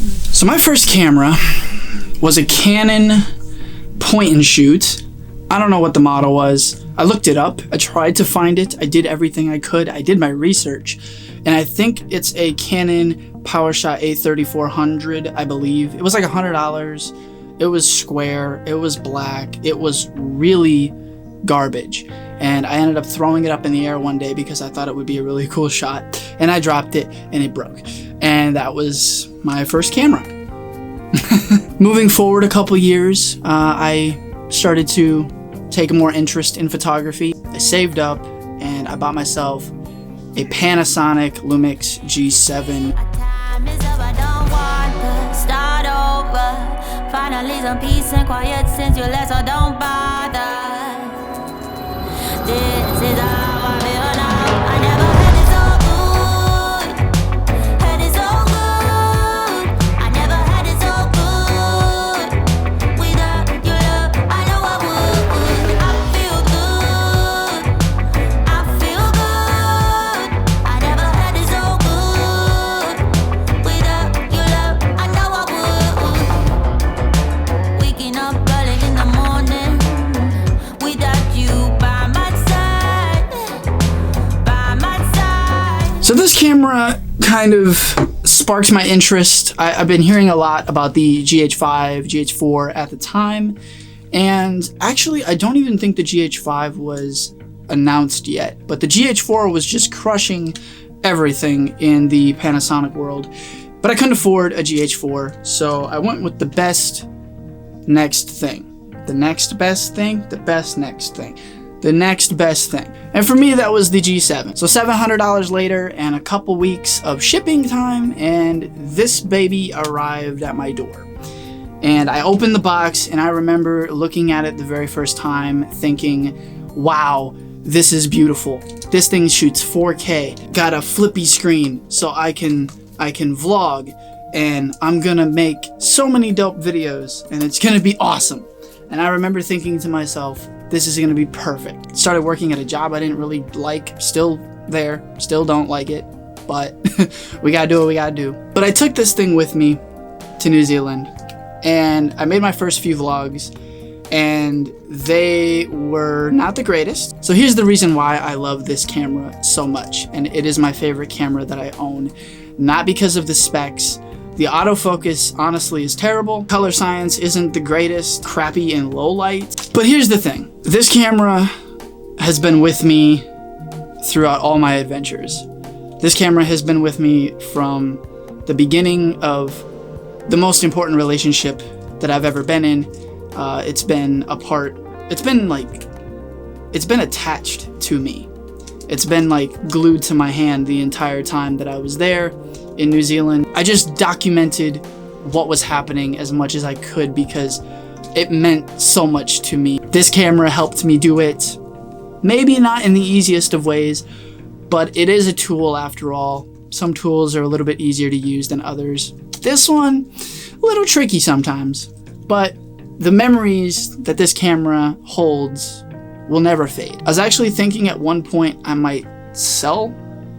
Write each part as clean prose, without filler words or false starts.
So my first camera was a Canon point and shoot. I don't know what the model was. I looked it up. I tried to find it. I did everything I could. I did my research. And I think it's a Canon PowerShot A3400, I believe. It was like $100. It was square. It was black. It was really garbage. And I ended up throwing it up in the air one day because I thought it would be a really cool shot. And I dropped it and it broke. And that was my first camera. Moving forward a couple years, I started to take more interest in photography. I saved up and I bought myself a Panasonic Lumix G7. Finally some peace and quiet since you left, so don't bother. This is how I feel now. I never had it so good. Had it so good. I never had it so good. Without your love, I know I would. I feel good. I feel good. I never had it so good. Without your love, I know I would. Waking up early in the morning without you by my side, by my side. So this camera kind of sparked my interest. I've been hearing a lot about the GH5, GH4 at the time. And actually, I don't even think the GH5 was announced yet. But the GH4 was just crushing everything in the Panasonic world. But I couldn't afford a GH4, so I went with the best next thing. The next best thing, the best next thing. The next best thing. And for me, that was the G7. So $700 later and a couple weeks of shipping time, and this baby arrived at my door. And I opened the box, and I remember looking at it the very first time thinking, wow, this is beautiful. This thing shoots 4K, got a flippy screen so I can vlog, and I'm gonna make so many dope videos, and it's gonna be awesome. And I remember thinking to myself, this is gonna be perfect. Started working at a job I didn't really like, still there, still don't like it, but we gotta do what we gotta do. But I took this thing with me to New Zealand, and I made my first few vlogs, and they were not the greatest. So here's the reason why I love this camera so much, and it is my favorite camera that I own. Not because of the specs. The autofocus honestly is terrible. Color science isn't the greatest, crappy in low light. But here's the thing. This camera has been with me throughout all my adventures. This camera has been with me from the beginning of the most important relationship that I've ever been in. It's been attached to me. It's been like glued to my hand the entire time that I was there in New Zealand. I just documented what was happening as much as I could because it meant so much to me. This camera helped me do it. Maybe not in the easiest of ways, but it is a tool after all. Some tools are a little bit easier to use than others. This one, a little tricky sometimes, but the memories that this camera holds will never fade. I was actually thinking at one point I might sell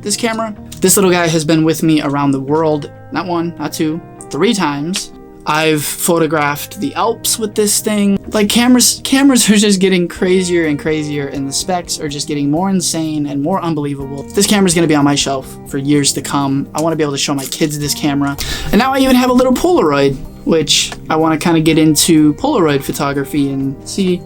this camera. This little guy has been with me around the world, not one, not two, 3 times. I've photographed the Alps with this thing. Like cameras are just getting crazier and crazier, and the specs are just getting more insane and more unbelievable. This camera's gonna be on my shelf for years to come. I wanna be able to show my kids this camera. And now I even have a little Polaroid, which I wanna kinda get into Polaroid photography and see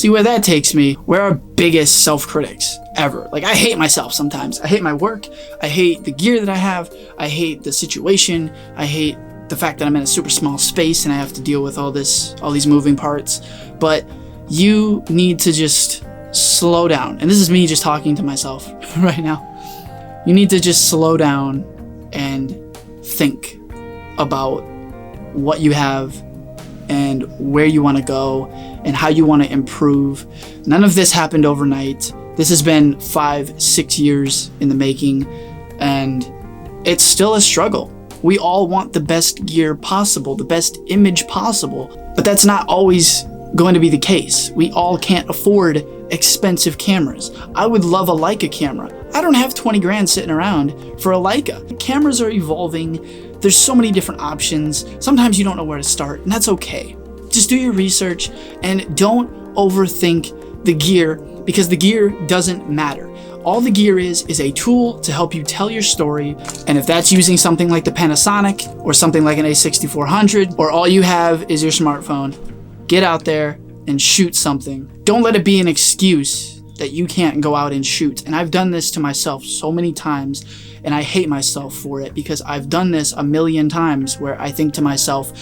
where that takes me. We're our biggest self-critics ever. Like, I hate myself sometimes. I hate my work. I hate the gear that I have. I hate the situation. I hate the fact that I'm in a super small space and I have to deal with all these moving parts. But you need to just slow down. And this is me just talking to myself right now. You need to just slow down and think about what you have and where you want to go and how you want to improve. None of this happened overnight. This has been 5-6 years in the making, and it's still a struggle. We all want the best gear possible, the best image possible, but that's not always going to be the case. We all can't afford expensive cameras. I would love a Leica camera. I don't have 20 grand sitting around for a Leica. Cameras are evolving. There's so many different options. Sometimes you don't know where to start, and that's okay. Just do your research and don't overthink the gear, because the gear doesn't matter. All the gear is a tool to help you tell your story, and if that's using something like the Panasonic or something like an A6400, or all you have is your smartphone, get out there and shoot something. Don't let it be an excuse that you can't go out and shoot. And I've done this to myself so many times, and I hate myself for it, because I've done this a million times where I think to myself,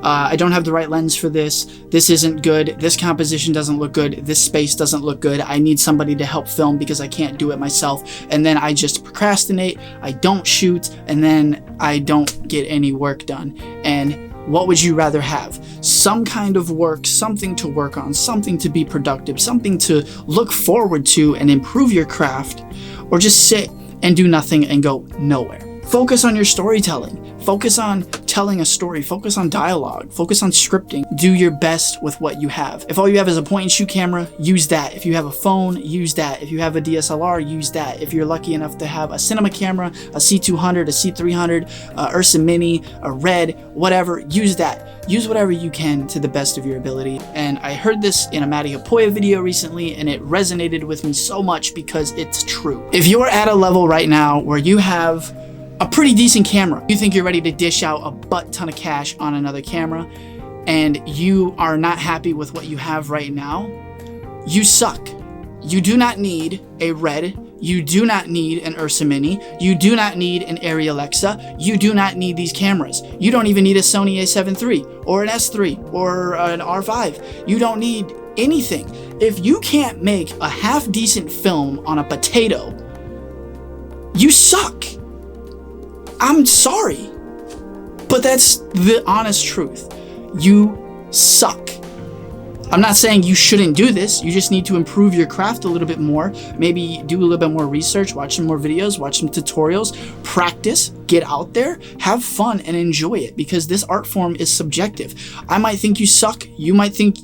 I don't have the right lens for this. This isn't good. This composition doesn't look good. This space doesn't look good. I need somebody to help film because I can't do it myself. And then I just procrastinate. I don't shoot, and then I don't get any work done. And what would you rather have? Some kind of work, something to work on, something to be productive, something to look forward to and improve your craft, or just sit and do nothing and go nowhere? Focus on your storytelling. Focus on telling a story. Focus on dialogue. Focus on scripting. Do your best with what you have. If all you have is a point and shoot camera, use that. If you have a phone, use that. If you have a DSLR, use that. If you're lucky enough to have a cinema camera, a C200, a C300, a Ursa Mini, a Red, whatever, use that. Use whatever you can to the best of your ability. And I heard this in a Matty Hapoya video recently, and it resonated with me so much because it's true. If you're at a level right now where you have a pretty decent camera, you think you're ready to dish out a butt ton of cash on another camera, and you are not happy with what you have right now, you suck. You do not need a Red. You do not need an Ursa Mini. You do not need an Arri Alexa. You do not need these cameras. You don't even need a Sony a7 III or an S3 or an R5. You don't need anything. If you can't make a half decent film on a potato, you suck. I'm sorry, but that's the honest truth. You suck. I'm not saying you shouldn't do this. You just need to improve your craft a little bit more. Maybe do a little bit more research, watch some more videos, watch some tutorials, practice, get out there, have fun, and enjoy it, because this art form is subjective. I might think you suck. You might think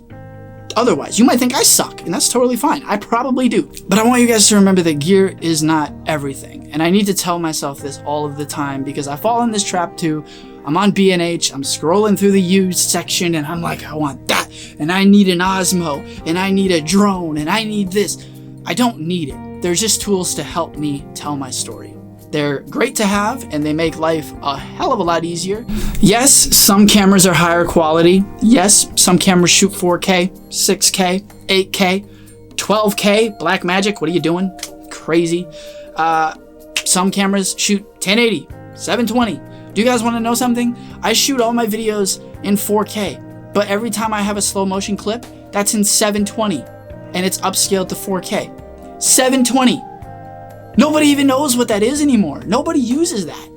otherwise. You might think I suck, and that's totally fine. I probably do. But I want you guys to remember that gear is not everything. And I need to tell myself this all of the time, because I fall in this trap too. I'm on B&H, I'm scrolling through the used section, and I'm like, I want that, and I need an Osmo, and I need a drone, and I need this. I don't need it. They're just tools to help me tell my story. They're great to have, and they make life a hell of a lot easier. Yes, some cameras are higher quality. Yes, some cameras shoot 4K, 6K, 8K, 12K. Blackmagic, what are you doing? Crazy. Some cameras shoot 1080, 720. Do you guys want to know something? I shoot all my videos in 4K, but every time I have a slow motion clip, that's in 720, and it's upscaled to 4K. 720. Nobody even knows what that is anymore. Nobody uses that.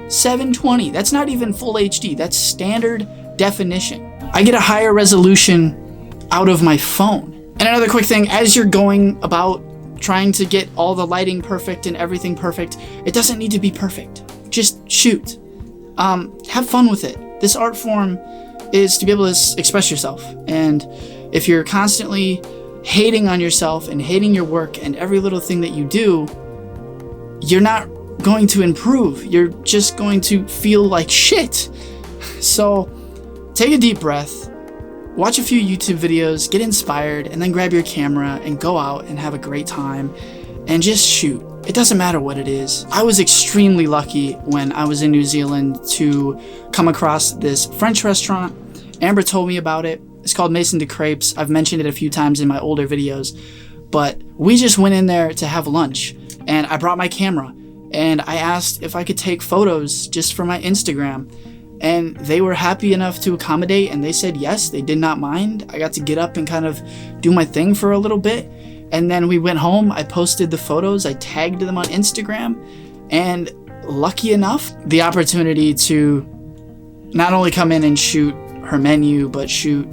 720. That's not even full HD. That's standard definition. I get a higher resolution out of my phone. And another quick thing, as you're going about trying to get all the lighting perfect and everything perfect, it doesn't need to be perfect. Just shoot. Have fun with it. This art form is to be able to express yourself. And if you're constantly hating on yourself and hating your work and every little thing that you do, you're not going to improve. You're just going to feel like shit. So take a deep breath, watch a few YouTube videos, get inspired, and then grab your camera and go out and have a great time and just shoot. It doesn't matter what it is. I was extremely lucky when I was in New Zealand to come across this French restaurant. Amber told me about it. It's called Maison de Crepes. I've mentioned it a few times in my older videos, but we just went in there to have lunch, and I brought my camera, and I asked if I could take photos just for my Instagram, and they were happy enough to accommodate, and they said yes, they did not mind. I got to get up and kind of do my thing for a little bit, and then we went home. I posted the photos, I tagged them on Instagram, and lucky enough, the opportunity to not only come in and shoot her menu, but shoot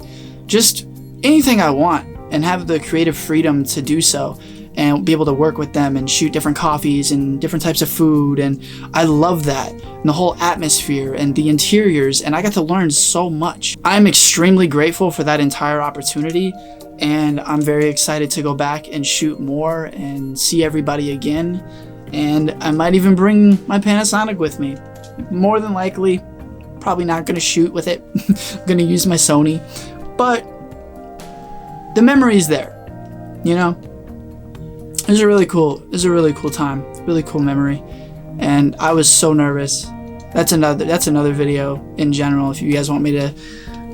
just anything I want and have the creative freedom to do so and be able to work with them and shoot different coffees and different types of food. And I love that, and the whole atmosphere and the interiors, and I got to learn so much. I'm extremely grateful for that entire opportunity, and I'm very excited to go back and shoot more and see everybody again. And I might even bring my Panasonic with me. More than likely, Probably not gonna shoot with it. I'm gonna use my Sony, but the memory's there, you know? It was a really cool time, really cool memory. And I was so nervous. That's another video in general, if you guys want me to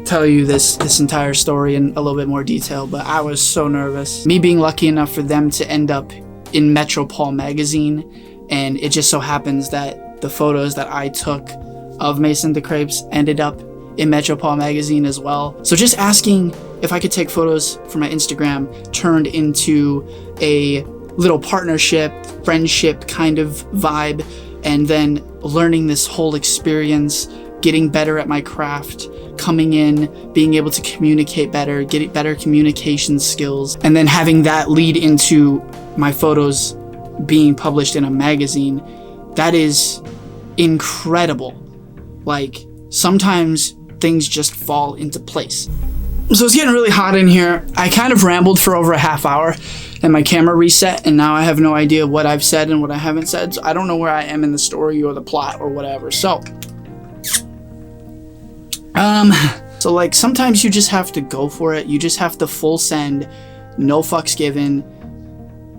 tell you this entire story in a little bit more detail, but I was so nervous. Me being lucky enough for them to end up in Metropole magazine, and it just so happens that the photos that I took of Mason the Crepes ended up in Metropole magazine as well. So just asking if I could take photos for my Instagram turned into a little partnership, friendship kind of vibe, and then learning this whole experience, getting better at my craft, coming in, being able to communicate better, getting better communication skills, and then having that lead into my photos being published in a magazine. That is incredible. Like, sometimes things just fall into place. So it's getting really hot in here. I kind of rambled for over a half hour and my camera reset, and now I have no idea what I've said and what I haven't said. So I don't know where I am in the story or the plot or whatever. So like sometimes you just have to go for it. You just have to full send, no fucks given.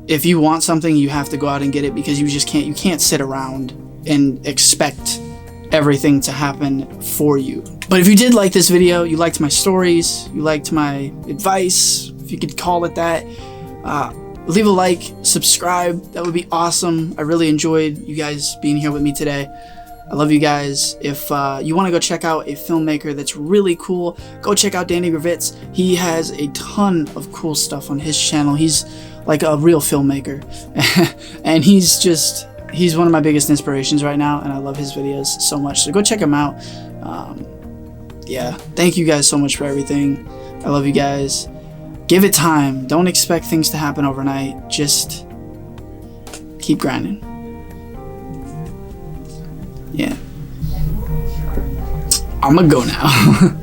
If you want something, you have to go out and get it, because you can't sit around and expect everything to happen for you. But if you did like this video, you liked my stories, you liked my advice, if you could call it that, leave a like, subscribe, that would be awesome. I really enjoyed you guys being here with me today. I love you guys. If you want to go check out a filmmaker that's really cool, go check out Danny Gravitz. He has a ton of cool stuff on his channel. He's like a real filmmaker. And he's one of my biggest inspirations right now, and I love his videos so much. So go check him out. Yeah, thank you guys so much for everything. I love you guys. Give it time. Don't expect things to happen overnight. Just keep grinding. Yeah. I'ma go now.